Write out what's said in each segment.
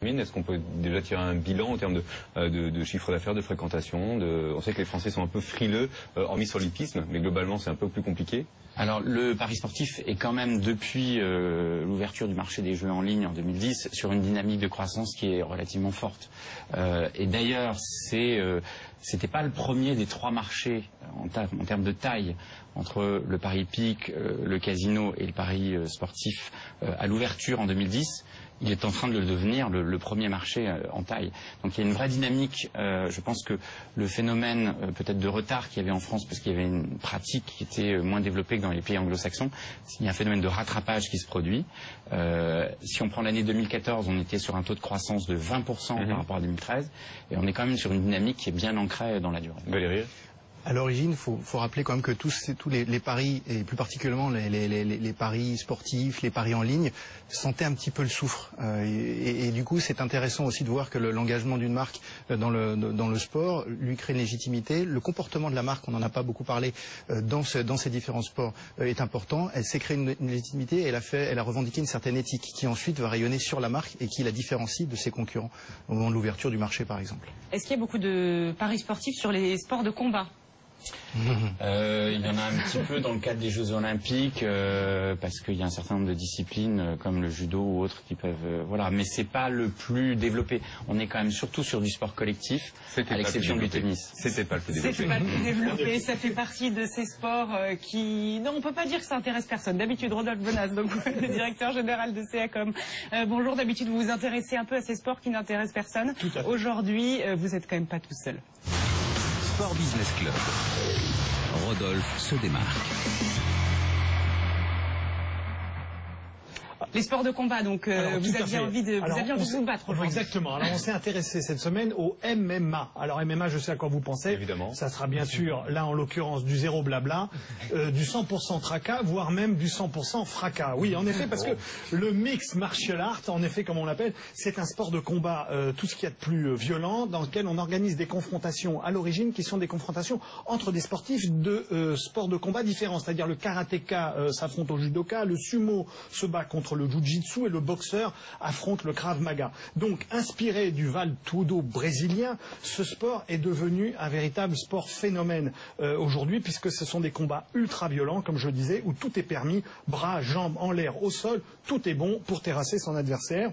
Est-ce qu'on peut déjà tirer un bilan en termes de chiffre d'affaires, de fréquentation On sait que les Français sont un peu frileux, hormis sur l'hippisme, mais globalement c'est un peu plus compliqué. Alors le pari sportif est quand même depuis l'ouverture du marché des jeux en ligne en 2010 sur une dynamique de croissance qui est relativement forte. Et d'ailleurs c'était pas le premier des trois marchés en termes de taille entre le pari hippique, le casino et le pari sportif à l'ouverture en 2010. Il est en train de le devenir le premier marché en taille. Donc il y a une vraie dynamique. Je pense que le phénomène peut-être de retard qu'il y avait en France, parce qu'il y avait une pratique qui était moins développée que dans les pays anglo-saxons, il y a un phénomène de rattrapage qui se produit. Si on prend l'année 2014, on était sur un taux de croissance de 20% par rapport à 2013, et on est quand même sur une dynamique qui est bien ancrée dans la durée. Valérie ? À l'origine, il faut rappeler quand même que tous les paris, et plus particulièrement les paris sportifs, les paris en ligne, sentaient un petit peu le soufre. Et du coup, c'est intéressant aussi de voir que l'engagement d'une marque dans le sport lui crée une légitimité. Le comportement de la marque, on n'en a pas beaucoup parlé, dans ces différents sports est important. Elle s'est créée une légitimité et elle a revendiqué une certaine éthique qui ensuite va rayonner sur la marque et qui la différencie de ses concurrents au moment de l'ouverture du marché, par exemple. Est-ce qu'il y a beaucoup de paris sportifs sur les sports de combat ? Il y en a un petit peu dans le cadre des Jeux Olympiques, parce qu'il y a un certain nombre de disciplines comme le judo ou autres qui peuvent, voilà, mais c'est pas le plus développé. On est quand même surtout sur du sport collectif, à l'exception du tennis. C'était pas le plus développé. C'était pas le plus développé. Ça fait partie de ces sports qui, non, on peut pas dire que ça intéresse personne. D'habitude, Rodolphe Bonas, donc le directeur général de CACOM. Bonjour. D'habitude, vous vous intéressez un peu à ces sports qui n'intéressent personne. Aujourd'hui, vous êtes quand même pas tout seul. Sport Business Club. Rodolphe se démarque. Les sports de combat, donc vous aviez envie de vous battre aujourd'hui. Exactement. Alors on s'est intéressé cette semaine au MMA. Alors MMA, je sais à quoi vous pensez. Évidemment. Ça sera bien sûr, là en l'occurrence, du zéro blabla, du 100% tracas, voire même du 100% fracas. Oui, en effet, parce que le mix martial art, en effet, comme on l'appelle, c'est un sport de combat, tout ce qu'il y a de plus violent, dans lequel on organise des confrontations à l'origine, qui sont des confrontations entre des sportifs de sports de combat différents. C'est-à-dire le karatéka s'affronte au judoka, le sumo se bat contre le jiu-jitsu et le boxeur affronte le krav maga. Donc, inspiré du Vale Tudo brésilien, ce sport est devenu un véritable sport phénomène aujourd'hui, puisque ce sont des combats ultra violents, comme je le disais, où tout est permis, bras, jambes en l'air, au sol, tout est bon pour terrasser son adversaire.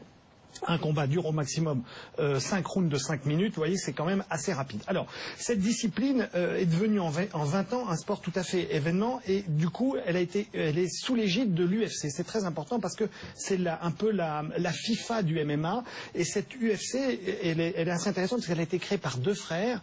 Un combat dure au maximum 5 rounds de 5 minutes, vous voyez, c'est quand même assez rapide. Alors, cette discipline est devenue en 20 ans un sport tout à fait événement, et du coup, elle est sous l'égide de l'UFC. C'est très important parce que c'est un peu la FIFA du MMA, et cette UFC, elle est assez intéressante parce qu'elle a été créée par deux frères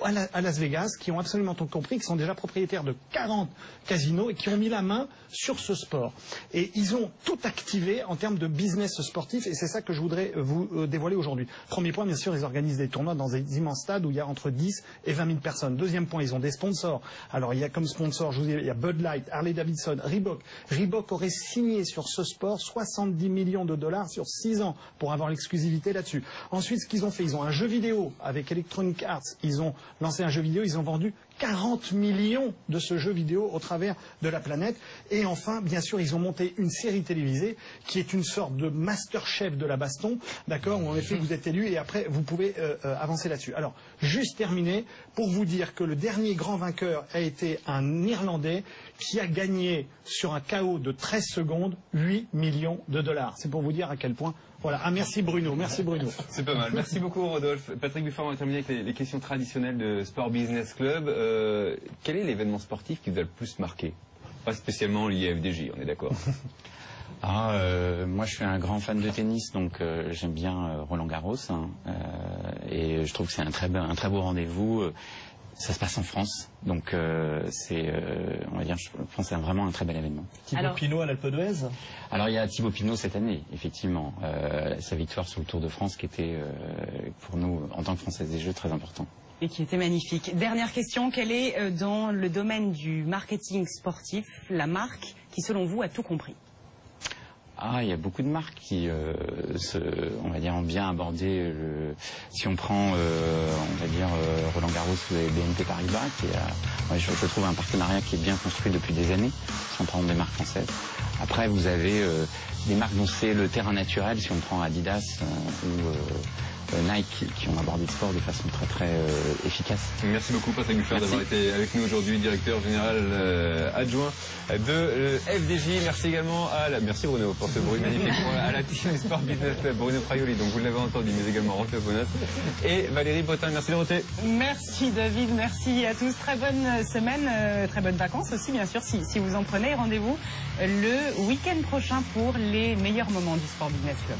à Las Vegas, qui ont absolument tout compris, qui sont déjà propriétaires de 40 casinos et qui ont mis la main sur ce sport. Et ils ont tout activé en termes de business sportif, et c'est ça que je voudrais vous dévoiler aujourd'hui. Premier point, bien sûr, ils organisent des tournois dans des immenses stades où il y a entre 10 et 20 000 personnes. Deuxième point, ils ont des sponsors. Alors, il y a comme sponsor, je vous dis, il y a Bud Light, Harley Davidson, Reebok. Reebok aurait signé sur ce sport 70 millions de dollars sur 6 ans pour avoir l'exclusivité là-dessus. Ensuite, ce qu'ils ont fait, ils ont un jeu vidéo avec Electronic Arts. Ils ont lancé un jeu vidéo, ils ont vendu 40 millions de ce jeu vidéo au travers de la planète. Et enfin, bien sûr, ils ont monté une série télévisée qui est une sorte de Masterchef de la baston, d'accord, où en effet vous êtes élu et après vous pouvez avancer là-dessus. Alors, juste terminer pour vous dire que le dernier grand vainqueur a été un Irlandais qui a gagné sur un KO de 13 secondes 8 millions de dollars. C'est pour vous dire à quel point. Voilà. Ah, merci Bruno, merci Bruno. C'est pas mal. Merci beaucoup Rodolphe. Patrick Buffard, on va terminer avec les questions traditionnelles de Sport Business Club. Quel est l'événement sportif qui vous a le plus marqué? Pas spécialement lié à FDJ, on est d'accord. Moi je suis un grand fan de tennis, donc j'aime bien Roland Garros, et je trouve que c'est un très beau rendez-vous. Ça se passe en France, donc on va dire, je pense que c'est vraiment un très bel événement. Thibaut Pinot à l'Alpe d'Huez. Alors il y a Thibaut Pinot cette année, effectivement, sa victoire sur le Tour de France qui était pour nous, en tant que Française des Jeux, très important. Et qui était magnifique. Dernière question, quelle est dans le domaine du marketing sportif la marque qui selon vous a tout compris? Il y a beaucoup de marques qui, on va dire, ont bien abordé. Si on prend, on va dire, Roland Garros et BNP Paribas, je trouve un partenariat qui est bien construit depuis des années. Si on prend des marques françaises, Après, vous avez des marques dont c'est le terrain naturel, si on prend Adidas ou Nike, qui ont abordé le sport de façon très très efficace. Merci beaucoup Patrick Buffard d'avoir été avec nous aujourd'hui, directeur général adjoint de FDJ. Merci également merci Bruno pour ce bruit magnifique, à la team Sport Business Club, Bruno Fraioli, donc vous l'avez entendu, mais également Roland Bonas et Valérie Botin. Merci Dorothée. Merci David, merci à tous. Très bonne semaine, très bonnes vacances aussi bien sûr si vous en prenez. Rendez-vous le week-end prochain pour les meilleurs moments du Sport Business Club.